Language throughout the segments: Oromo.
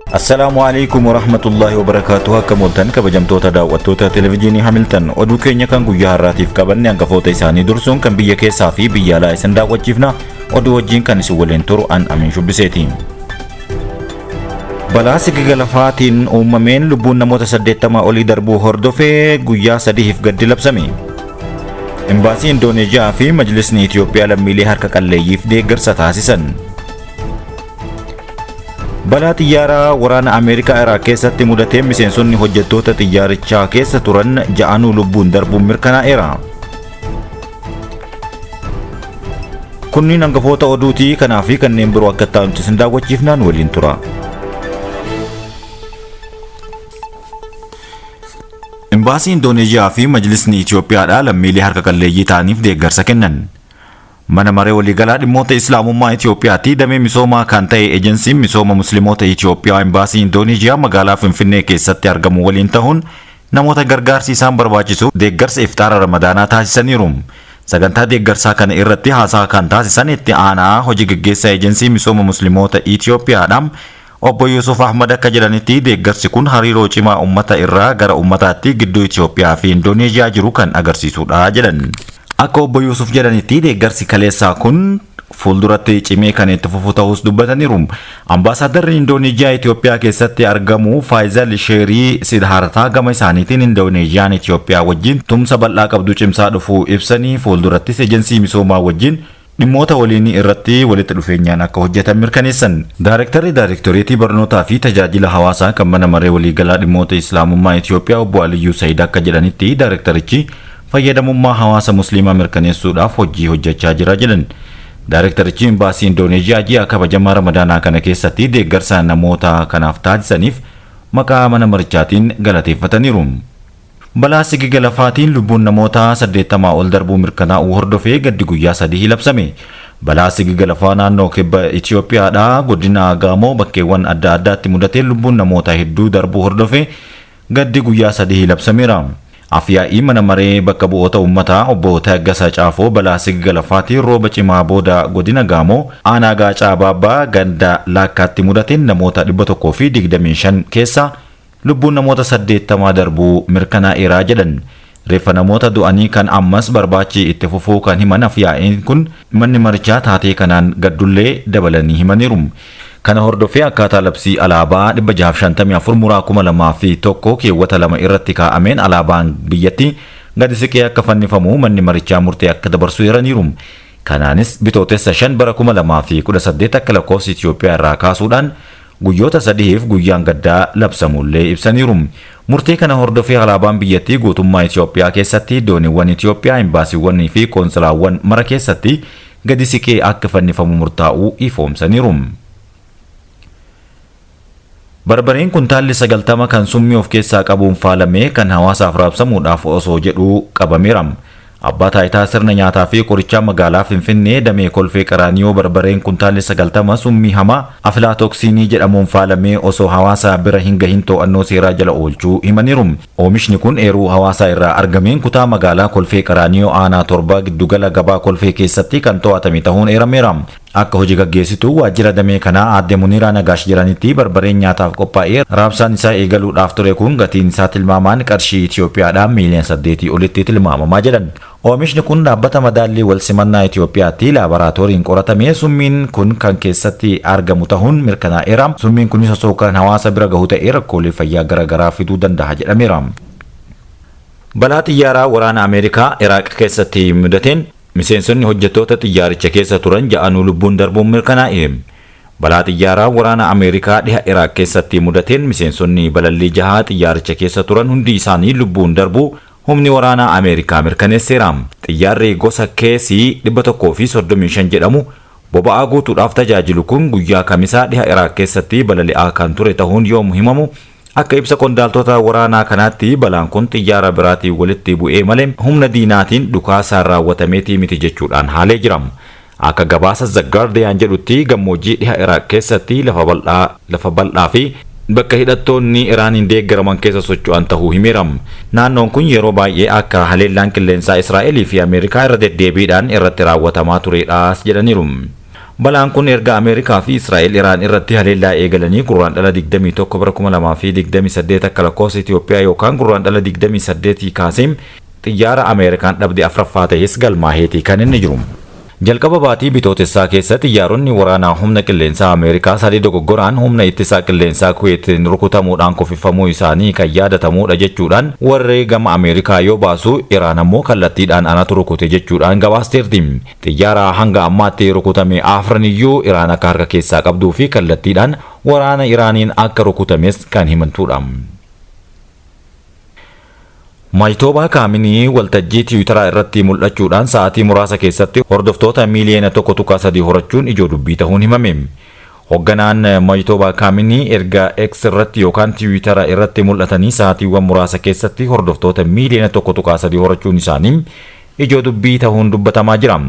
Assalamualaikum warahmatullahi wabarakatuh. Kamutan kabajamtoota daawwattoota televezyiinii Hamilton oduu keenya kan guyyaa har'aatiif qabanne hangafoota isaanii dursuun kan biyya keessaa fi biyya alaa isin daawwachiifna. Oduu wajjin kan isin waliin turu an Amin Shubbiseeti. Balaa sigiga lafaatiin uumameen lubbuun namoota 80 olii darbuu hordofee guyyaa 3f gaddi labsame. Imbaasii Indooneeziyaa fi Majlisni Itoophiyaa lammiilee harka qalleeyyiif deeggarsa taasisan. Balaa xiyyaaraa waraana Ameerikaa Iraaq keessatti mudatee miseensonni hojjettoota xiyyaarichaa keessa turan 6 lubbuun darbuun mirkanaa'eera. Kunniin hangafoota oduutii kanaa fi kanneen biroo akka ta'an isin daawwachiifnaan waliin tura. Imbaasii Indooneeziyaa fi Majlisni Itoophiyaadhaa lammiilee harka qalleeyyii ta'aniif deeggarsa kennan. Mana maree waliigalaa dhimmoota Islaamummaa Itoophiyaatti damee misoomaa kan ta'e ejensiin misooma Musliimoota Itoophiyaa imbaasii Indooneeziyaa magaalaa Finfinnee keessatti argamu waliin ta'uun namoota gargaarsi isaan barbaachisu deeggarsa iftaara Ramadaanaa taasisaniiru. Sagantaa deeggarsaa kana irratti haasaa kan taasisan itti aanaa hojii gaggeessaa ejensii misooma Musliimoota Itoophiyaadhaa Obbo Yusuf Ahmad akka jedhanitti deeggarsi kun hariiroo cimaa uummata irraa gara uummataatti gidduu Itoophiyaa fi Indooneeziyaa jiru kan agarsiisudha jedhan. Akka Obbo Yusuf jedhanitti deeggarsi kaleessaa kun fuulduratti cimee kan itti fufu ta'us dubbataniiru. Ambaasaaddarri Indooneeziyaa Itoophiyaa keessatti argamu Faayizal Sheerii Sidhaartaa gama isaaniitiin Indoneeziyaan Itoophiyaa wajjin tumsa bal'aa qabdu cimsaa dhufuu ibsanii fuuldurattis ejensii misoomaa wajjin dhimmoota waliinii irratti walitti dhufeenyaan akka hojjetan mirkaneessan. Daayirektoreetii barnootaa fi tajaajila hawaasaa kan mana maree waliigalaa dhimmoota Islaamummaa Itoophiyaa Obbo Aliyyuu Sayyid akka jedhanitti daayirektorichi fayyadamummaa hawaasa musliimaa mirkaneessuudhaaf hojii hojjechaa jira jedhan. Daayirektorichi imbaasii Indooneeziyaa ji'a kabajamaa Ramadaanaa kana keessatti deeggarsa namoota kanaaf taasisaniif maqaa mana marichaatiin galateeffataniiru. Balaa sigiga lafaatiin lubbuun namoota 80 ol darbuu mirkanaa'uu hordofee gaddi guyyaa 3 labsame. Balaa sigiga lafaa naannoo kibba Itoophiyaadhaa godina Agaamoo bakkeewwan adda addaatti mudatee lubbuun namoota hedduu darbuu hordofee gaddi guyyaa 3 labsameera. Afyaa'ii mana maree bakka bu'oota uummataa Obbo Taaggasaa Caafoo balaa sigiga lafaatiin rooba cimaa booda godina Agaamoo aanaa Gaacaa Baabbaa ganda Laakkaatti mudateen namoota 125 keessa lubbuun namoota 80 darbuu mirkanaa'eera jedhan. Reeffa namoota du'anii kan ammas barbaachi itti fufuu kan himan afyaa'iin kun manni marichaa taatee kanaan gaddullee dabalanii himaniiru. Kana hordofee akkaataa labsii alaabaa 654 muraa 2001 keewwata 2 irratti kaa'ameen alaabaan biyyatti gadi siqee akka fannifamu manni marichaa murtee akka dabarsu eeraniiru. Kanaanis bitootessa 5 bara 2018 akka lakkoofsa Itoophiyaa irraa kaasuudhaan guyyoota 3f guyyaan gaddaa labsamullee ibsaniiru. Murtee kana hordofee alaabaan biyyattii guutummaa Itoophiyaa keessatti dooniiwwan Itoophiyaa imbaasiiwwanii fi koonsulaawwan mara keessatti gadi siqee akka fannifamu murtaa'uu ifoomsaniiru. Barbareen kuntaalli 90 kan summii of keessaa qabuun faalamee kan hawaasaaf raabsamuudhaaf osoo jedhu qabameera. Abbaa taayitaa sirna nyaataa fi qorichaa magaalaa Finfinnee damee kolfee Qaraaniyoo barbareen kuntaalli 90 summii hamaa aflaatoksiinii jedhamuun faalamee osoo hawaasa bira hin gahin to'annoo seeraa jala oolchuu himaniiru. Oomishni kun eeruu hawaasaa irraa argameen kutaa magaalaa kolfee Qaraaniyoo aanaa 7 giddugala gabaa kolfee keessatti kan to'atame ta'uun eerameera. Akka hojii gaggeessituu waajjira damee kanaa aadde Muniraa Nagaash jedhanitti barbareen nyaataaf qophaa'ee raabsaan isaa eegaluudhaaf ture kun gatiin isaa tilmaamaan qarshii Itoophiyaadhaan miiliyoona 8 olitti tilmaamamaa jedhan. Oomishni kun dhaabbata madaallii wal simannaa Itoophiyaatti laaboraatooriin qoratamee summiin kun kan keessatti argamu ta'uun mirkanaa'eera. Summiin kunis osoo kan hawaasa bira gahu ta'ee rakkoolee fayyaa garaagaraa fiduu danda'a jedhameera. Balaa xiyyaaraa waraana Ameerikaa Iraaq keessatti mudateen miseensonni hojjettoota xiyyaaricha keessa turan 6 lubbuun darbuun mirkanaa'e. Balaa xiyyaaraa waraana Ameerikaa dhiha Iraaq keessatti mudateen miseensonni balallii 6 xiyyaaricha keessa turan hundi isaanii lubbuun darbuu humni waraanaa Ameerikaa mirkaneesseera. Xiyyaarri gosa keesii 135 jedhamu boba'aa guutuudhaaf tajaajilu kun guyyaa kamisaa dhiha Iraaq keessatti balali'aa kan ture ta'uun yoom himamu. Akka ibsa qondaaltota waraanaa kanaatti balaan kun xiyyaara biraatiin walitti bu'ee malee humna diinaatiin dhukaasaan raawwatameetii miti jechuudhaan haalee jira. Akka gabaasa The Guardian jedhutti gammoojjii dhiha Iraaq keessatti lafa bal'aa fi bakka hidhattoonni Iraaniin deeggaraman keessa socho'an ta'uu himeera. Naannoon kun yeroo baay'ee akka haleellaan qilleensaa Israa'elii fi Ameerikaa irra deddeebiidhaan irratti raawwatamaa turedhaas jedhaniiru. Balaan kun erga Ameerikaa fi Israa'el Iraan irratti haleellaa eegalanii gurraandhala 21 bara 2028 akka lakkoofsa Itoophiyaa yookaan gurraandhala 28 kaasee xiyyaara Ameerikaan dhabde afraffaa ta'es galmaaheetii kan inni jiru. Jalqaba baatii bitootessaa keessatti xiyyaaronni waraanaa humna qilleensaa Ameerikaa sadii dogoggoraan humna ittisaa qilleensaa Kuweetiin rukutamuudhaan kuffifamuu isaanii kan yaadatamuudha jechuudhaan warri gama Ameerikaa yoo baasu Iraan ammoo kallattiidhaan anatu rukute jechuudhaan gabaasteerti. Xiyyaara hanga ammaatti rukutame afraniyyuu Iraan akka harka keessaa qabduu fi kallattiidhaan waraana Iraaniin akka rukutames kan himantudha. Maayitooba Kaaminii waltajjii Tiwiitaraa irratti mul'achuudhaan sa'aatii muraasa keessatti hordoftoota miiliyoona 1.3 horachuun ijoo dubbii ta'uun himame. Hoogganaan Maayitooba Kaaminii erga X irratti yookaan Tiwiitara irratti mul'atanii sa'aatiiwwan muraasa keessatti hordoftoota miiliyoona 1.3 horachuun isaanii ijoo dubbii ta'uun dubbatamaa jira.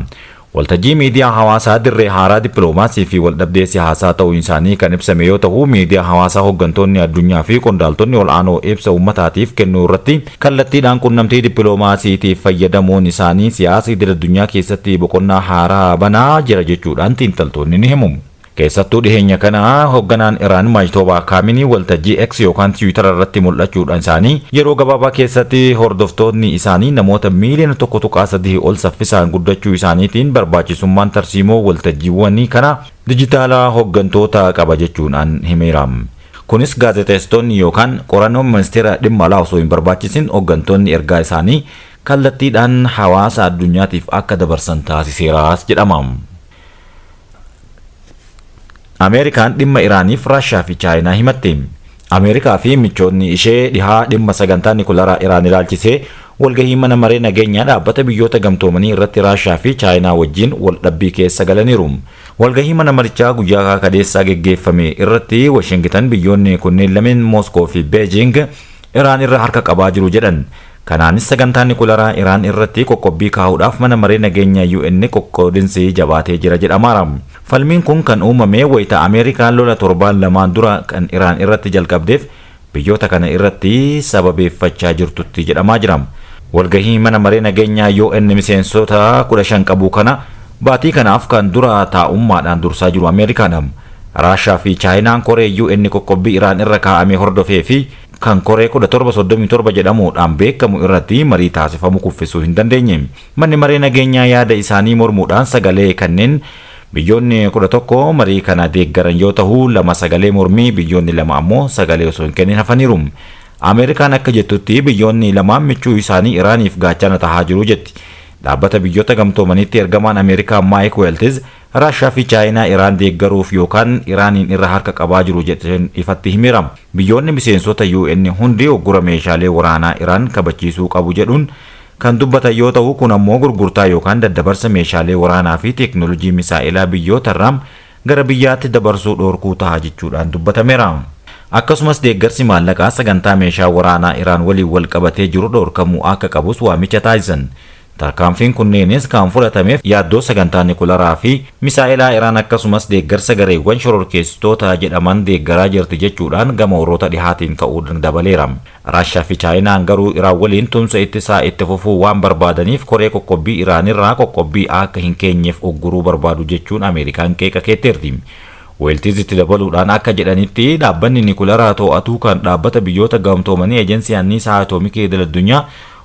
Waltajjii miidiyaa hawaasaa dirree haaraa dippiloomaasii fi waldhabdee siyaasaa ta'uu isaanii kan ibsame yoo ta'u, miidiyaa hawaasaa hooggantoonni addunyaa fi qondaaltonni ol'aanoo ibsa uummataatiif kennuu irratti kallattiidhaan qunnamtii dippiloomaasiitiif fayyadamuun isaanii siyaasa idil addunyaa keessatti boqonnaa haaraa banaa jira jechuudhaan xiinxaltoonni ni himu. Keessattuu dhiheenya kana hoogganaan Iraan Maayitooba Kaaminii waltajjii X yookaan Tiwiitara irratti mul'achuudhaan isaanii yeroo gabaabaa keessatti hordoftoonni isaanii namoota miiliyoona 1.3 ol saffisaan guddachuu isaaniitiin barbaachisummaan tarsiimoo waltajjiiwwanii kana dijitaalaa hooggantoota qaba jechuudhaan himeera. Kunis gaazexeessitoonni yookaan qorannoo ministeera dhimma alaa osoo hin barbaachisin hooggantoonni ergaa isaanii kallattiidhaan hawaasa addunyaatiif akka dabarsan taasiseeraas jedhama. Ameerikaan dhimma Iraaniif Raashiyaa fi Chaayinaa himatte. Ameerikaa fi michoonni ishee dhihaa dhimma sagantaa nikulaaraa Iraan ilaalchisee walgahii mana maree nageenyaa dhaabbata biyyoota gamtoomanii irratti Raashiyaa fi Chaayinaa wajjin waldhabbii keessa galaniiru. Walgahii mana marichaa guyyaa kaleessaa geggeeffame irratti Washington biyyoonni kunneen lameen Mooskoo fi Beijing Iraan irra harka qabaa jiru jedhan. Kanaanis sagantaan nikulaaraa Iraan irratti qoqqobbii kaa'uudhaaf mana maree nageenyaa UN qoqqoodinsi jabaatee jira jedhamaara. Falmiin kun kan uumame wayita Ameerikaan lola torbaan lamaan dura kan Iraan irratti jalqabdeef biyyoota kana irratti sababeeffachaa jirtutti jedhamaa jira. Walgahii mana maree nageenyaa UN miseensota 15 qabu kana baatii kanaaf kan dura taa'ummaadhaan dursaa jiru Ameerikaadha. Raashiyaa fi Chaayinaan koree UN qoqqobbii Iraan irra kaa'ame hordofee fi kan koree 1737 jedhamuudhaan beekamu irratti marii taasifamu kuffisuu hin dandeenye. Manni maree nageenyaa yaada isaanii mormuudhaan sagalee kanneen biyyoonni 11 marii kana deeggaran yoo ta'u, 2 sagalee mormii, biyyoonni 2 ammoo sagalee osoo hin kennin hafaniiru. Ameerikaan akka jettutti biyyoonni 2 michuu isaanii Iraaniif gaachana tahaa jiru jetti. Dhaabbata biyyoota gamtoomanitti ergamaan Ameerikaa Maayik Weeltiz Raashiyaa fi Chaayinaa Iraan deeggaruuf yookaan Iraaniin irra harka qabaa jiru jedheen ifatti himeera. Biyyoonni miseensota UN hundi uggura meeshaalee waraanaa Iraan kabachiisuu qabu jedhuun kan dubbatan yoo ta'u, kun ammoo gurgurtaa yookaan daddabarsa meeshaalee waraanaa fi teeknooloojii misaa'ilaa biyyoota irraa gara biyyaatti dabarsuu dhoorkuu ta'a jechuudhaan dubbatameera. Akkasumas deeggarsi maallaqaa sagantaa meeshaa waraanaa Iraan waliin wal qabatee jiru dhoorkamuu akka qabus waamicha taasisan. Tarkaanfiin kunneenis kan fudhatameef yaaddoo sagantaa nikulaaraa fi misaa'ilaa Iraan akkasumas deeggarsa gareewwan shororkeessitoota jedhaman deeggaraa jirti jechuudhaan gama warroota dhihaatiin ka'uudhaan dabaleera. Raashiyaa fi Chaayinaan garuu Iraan waliin tumsa ittisaa itti fufuu waan barbaadaniif koree qoqqobbii Iraanirraa qoqqobbii akka hin keenyeef ugguruu barbaadu jechuun Ameerikaan qeeqa keetteerti. Weeltiz itti dabaluudhaan akka jedhanitti dhaabbanni nikulaaraa to'atu kan dhaabbata biyyoota gamtoomanii eejensii anniisaa atoomikii idil addunyaa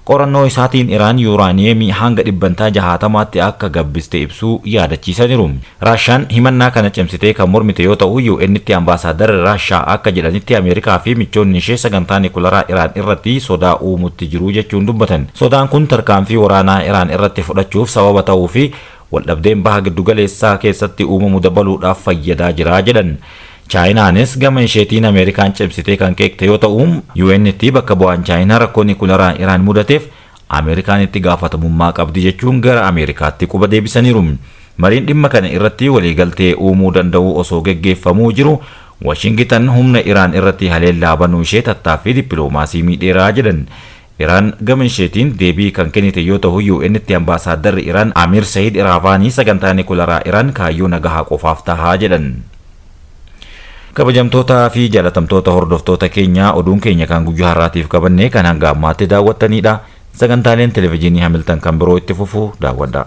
qorannoo isaatiin Iraan yuuraaniyeemii hanga 60% akka gabbiste ibsuu yaadachiisaniiru. Raashiyaan himannaa kana cimsitee kan mormite yoo ta'u, UN'tti ambaasaaddarri Raashiyaa akka jedhanitti Ameerikaa fi michoonni ishee sagantaa nikulaaraa Iraan irratti sodaa uumutti jiru jechuun dubbatan. Sodaan kun tarkaanfii waraanaa Iraan irratti fudhachuuf sababa ta'uu fi waldhabdeen baha giddugaleessaa keessatti uumamu dabaluudhaaf fayyadaa jira jedhan. Chaayinaanis gama isheetiin Ameerikaan cimsitee kan qeeqte yoo ta'u, UN'tti bakka bu'aan Chaayinaa rakkoo nikulaaraa Iraan mudateef Ameerikaan itti gaafatamummaa qabdi jechuun gara Ameerikaatti quba deebisaniiru. Mariin dhimma kana irratti waliigaltee uumuu danda'u osoo geggeeffamuu jiru, Washington humna Iraan irratti haleellaa banuu ishee tattaaffii dippiloomaasii miidheeraa jedhan. Iraan gama isheetiin deebii kan kennite yoo ta'u, UN'tti ambaasaaddarri Iraan Amir Said Iraavaanii sagantaa nikulaaraa Iraan kaayyoo nagahaa qofaaf tahaa jedhan. Kabajamtoota fi jaalatamtoota hordoftoota keenya, oduun keenya kan guyyaa har'aatiif qabannee kan hanga ammaatti daawwattanidha. Sagantaaleen televezyiinii Hamilton kan biroo itti fufu daawwadhaa.